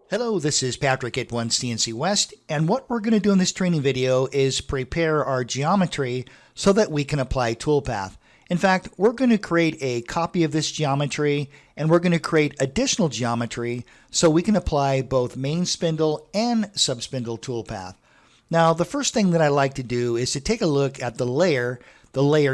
Hello, this is Patrick at OneCNC West, and what we're going to do in this training video is prepare our geometry so that we can apply toolpath. In fact, we're going to create a copy of this geometry, and we're going to create additional geometry so we can apply both main spindle and subspindle toolpath. Now, the first thing that I like to do is to take a look at the layer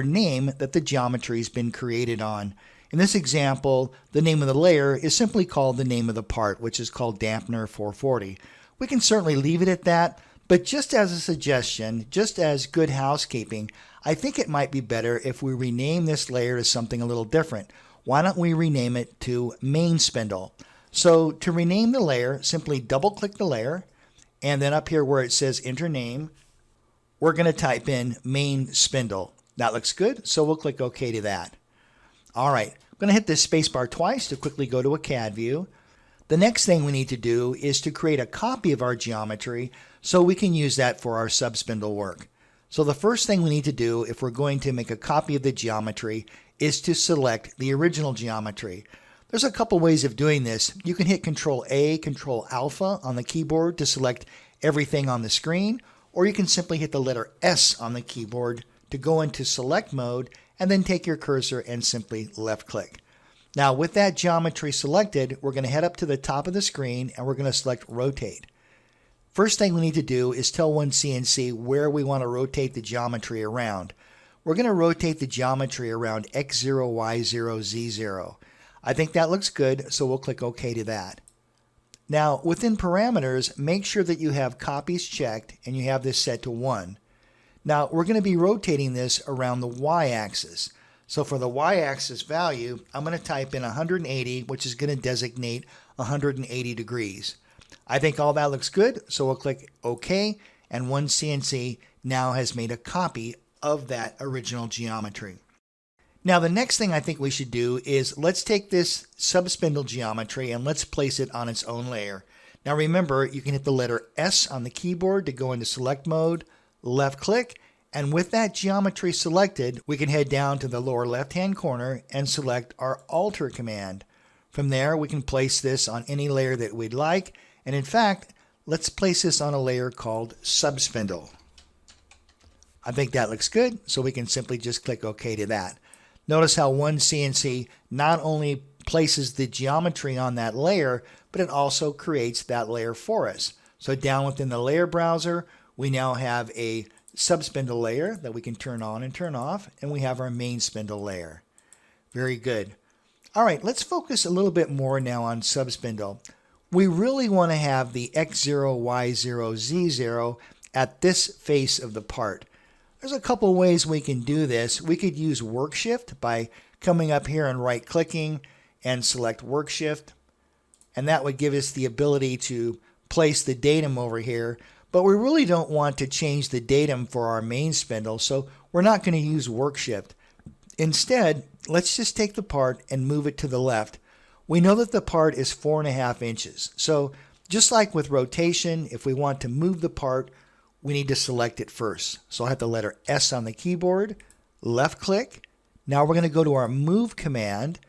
name that the geometry has been created on. In this example, the name of the layer is simply called the name of the part, which is called Dampener 440. We can certainly leave it at that, but just as a suggestion, just as good housekeeping, I think it might be better if we rename this layer to something a little different. Why don't we rename it to Main Spindle? So to rename the layer, simply double-click the layer, and then up here where it says Enter Name, we're going to type in Main Spindle. That looks good, so we'll click OK to that. All right, I'm going to hit this spacebar twice to quickly go to a CAD view. The next thing we need to do is to create a copy of our geometry so we can use that for our subspindle work. So the first thing we need to do if we're going to make a copy of the geometry is to select the original geometry. There's a couple ways of doing this. You can hit Control A, Control Alpha on the keyboard to select everything on the screen, or you can simply hit the letter S on the keyboard to go into select mode and then take your cursor and simply left click. Now with that geometry selected, we're going to head up to the top of the screen and we're going to select rotate. First thing we need to do is tell OneCNC where we want to rotate the geometry around. We're going to rotate the geometry around X0, Y0, Z0. I think that looks good, so we'll click OK to that. Now within parameters, make sure that you have copies checked and you have this set to 1. Now we're going to be rotating this around the y-axis. So for the y-axis value, I'm going to type in 180, which is going to designate 180 degrees. I think all that looks good, so we'll click OK, and OneCNC now has made a copy of that original geometry. Now the next thing I think we should do is let's take this subspindle geometry and let's place it on its own layer. Now remember, you can hit the letter S on the keyboard to go into select mode, left click, and with that geometry selected, we can head down to the lower left hand corner and select our Alter command. From there, we can place this on any layer that we'd like, and in fact, let's place this on a layer called Subspindle. I think that looks good, so we can simply just click OK to that. Notice how OneCNC not only places the geometry on that layer, but it also creates that layer for us. So down within the layer browser, we now have a subspindle layer that we can turn on and turn off, and we have our main spindle layer. Very good. All right, let's focus a little bit more now on subspindle. We really want to have the X0, Y0, Z0 at this face of the part. There's a couple ways we can do this. We could use work shift by coming up here and right clicking and select work shift, and that would give us the ability to place the datum over here. But we really don't want to change the datum for our main spindle, so we're not going to use work shift. Instead, let's just take the part and move it to the left. We know that the part is 4.5 inches. So just like with rotation, if we want to move the part, we need to select it first. So I'll hit the letter S on the keyboard, left click. Now we're going to go to our move command,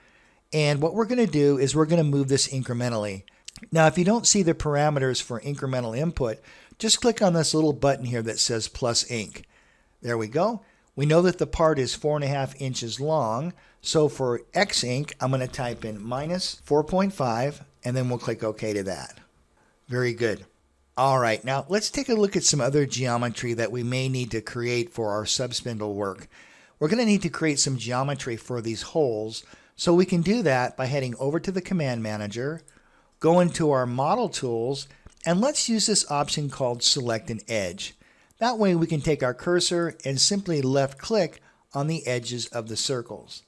and what we're going to do is we're going to move this incrementally. Now if you don't see the parameters for incremental input, just click on this little button here that says plus ink. There we go. We know that the part is 4.5 inches long. So for X ink, I'm going to type in minus 4.5, and then we'll click OK to that. Very good. All right, now let's take a look at some other geometry that we may need to create for our subspindle work. We're going to need to create some geometry for these holes. So we can do that by heading over to the command manager, go into our model tools, and let's use this option called Select an Edge. That way we can take our cursor and simply left click on the edges of the circles.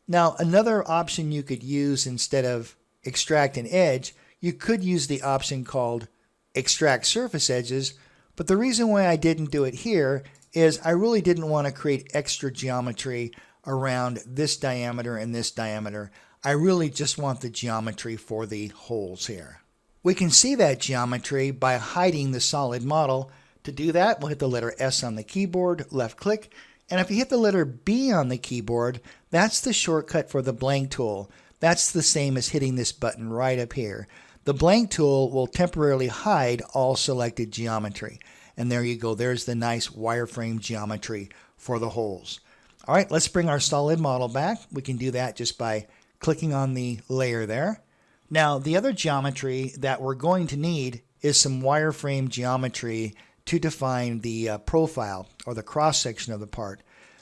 Now another option you could use instead of Extract an Edge, you could use the option called Extract Surface Edges, but the reason why I didn't do it here is I really didn't want to create extra geometry around this diameter and this diameter. I really just want the geometry for the holes here. We can see that geometry by hiding the solid model. To do that, we'll hit the letter S on the keyboard, left click, and if you hit the letter B on the keyboard, that's the shortcut for the blank tool. That's the same as hitting this button right up here. The blank tool will temporarily hide all selected geometry. And there you go. There's the nice wireframe geometry for the holes. All right, let's bring our solid model back. We can do that just by clicking on the layer there. Now, the other geometry that we're going to need is some wireframe geometry to define the profile or the cross section of the part.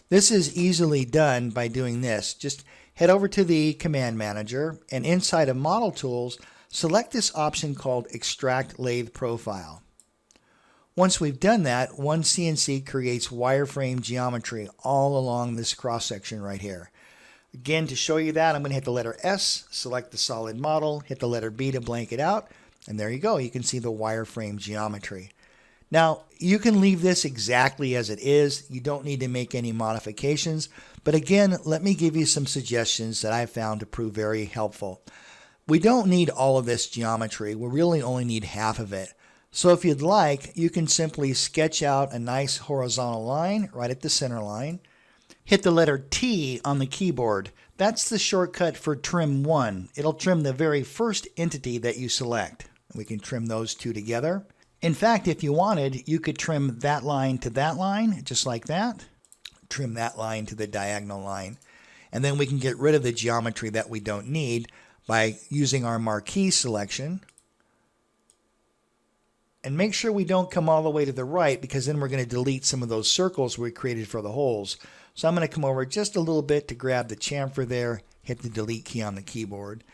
This is easily done by doing this. Just head over to the Command Manager, and inside of Model Tools, select this option called Extract Lathe Profile. Once we've done that, OneCNC creates wireframe geometry all along this cross section right here. Again, to show you that, I'm going to hit the letter S, select the solid model, hit the letter B to blank it out, and there you go. You can see the wireframe geometry. Now, you can leave this exactly as it is. You don't need to make any modifications. But again, let me give you some suggestions that I've found to prove very helpful. We don't need all of this geometry. We really only need half of it. So if you'd like, you can simply sketch out a nice horizontal line right at the center line. Hit the letter T on the keyboard. That's the shortcut for trim 1. It'll trim the very first entity that you select. We can trim those two together. In fact, if you wanted, you could trim that line to that line, just like that. Trim that line to the diagonal line. And then we can get rid of the geometry that we don't need by using our marquee selection. And make sure we don't come all the way to the right, because then we're going to delete some of those circles we created for the holes. So I'm going to come over just a little bit to grab the chamfer there, hit the delete key on the keyboard.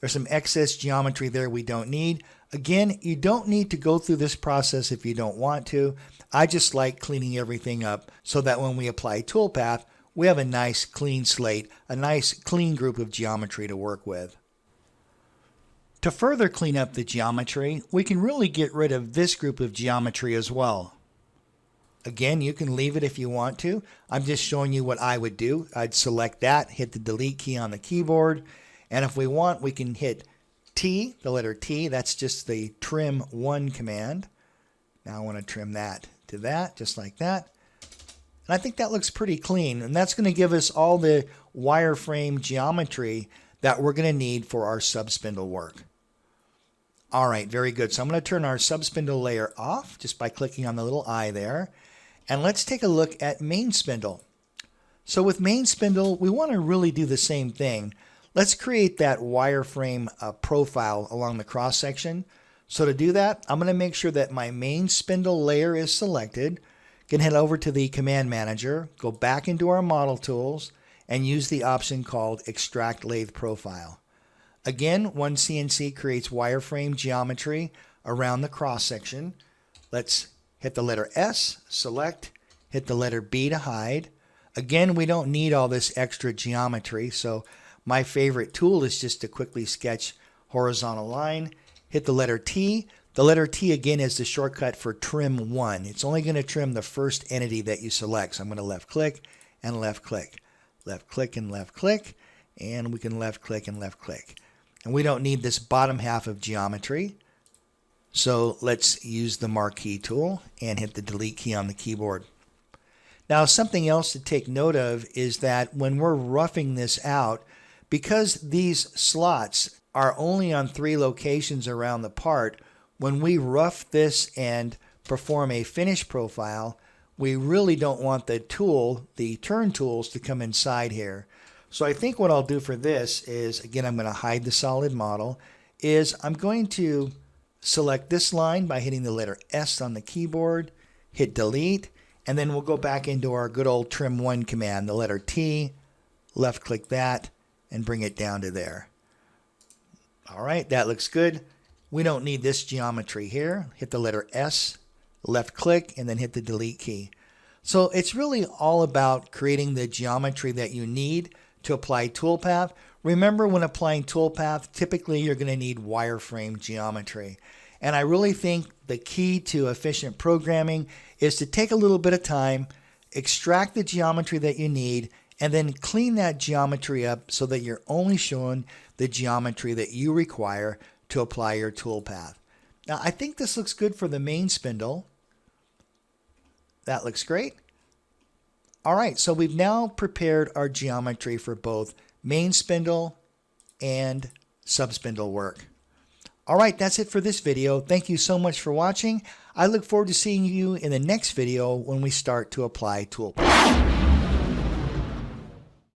There's some excess geometry there we don't need. Again, you don't need to go through this process if you don't want to. I just like cleaning everything up so that when we apply toolpath, we have a nice clean slate, a nice clean group of geometry to work with. To further clean up the geometry, we can really get rid of this group of geometry as well. Again, you can leave it if you want to. I'm just showing you what I would do. I'd select that, hit the delete key on the keyboard, and if we want, we can hit T, the letter T. That's just the trim 1 command. Now I want to trim that to that, just like that. And I think that looks pretty clean, and that's going to give us all the wireframe geometry that we're going to need for our subspindle work. All right, very good. So I'm going to turn our subspindle layer off just by clicking on the little eye there. And let's take a look at main spindle. So with main spindle, we want to really do the same thing. Let's create that wireframe profile along the cross section. So to do that, I'm going to make sure that my main spindle layer is selected. Can head over to the Command Manager, go back into our Model Tools, and use the option called Extract Lathe Profile. Again, OneCNC creates wireframe geometry around the cross section. Let's hit the letter S, select, hit the letter B to hide. Again, we don't need all this extra geometry, so my favorite tool is just to quickly sketch horizontal line, hit the letter T. The letter T again is the shortcut for trim 1. It's only going to trim the first entity that you select. So I'm going to left click and left click, left click and left click, and we can left click and left click. And we don't need this bottom half of geometry. So let's use the marquee tool and hit the delete key on the keyboard. Now, something else to take note of is that when we're roughing this out, because these slots are only on 3 locations around the part, when we rough this and perform a finish profile, we really don't want the tool, the turn tools, to come inside here. So I think what I'll do for this is, again, I'm going to hide the solid model, is I'm going to select this line by hitting the letter S on the keyboard, hit delete, and then we'll go back into our good old trim 1 command, the letter T, left click that, and bring it down to there. All right, that looks good. We don't need this geometry here. Hit the letter S, left click, and then hit the delete key. So it's really all about creating the geometry that you need to apply toolpath. Remember, when applying toolpath, typically you're going to need wireframe geometry. And I really think the key to efficient programming is to take a little bit of time, extract the geometry that you need, and then clean that geometry up so that you're only showing the geometry that you require to apply your toolpath. Now, I think this looks good for the main spindle. That looks great. All right, so we've now prepared our geometry for both main spindle and subspindle work. Alright, that's it for this video. Thank you so much for watching. I look forward to seeing you in the next video when we start to apply toolpath.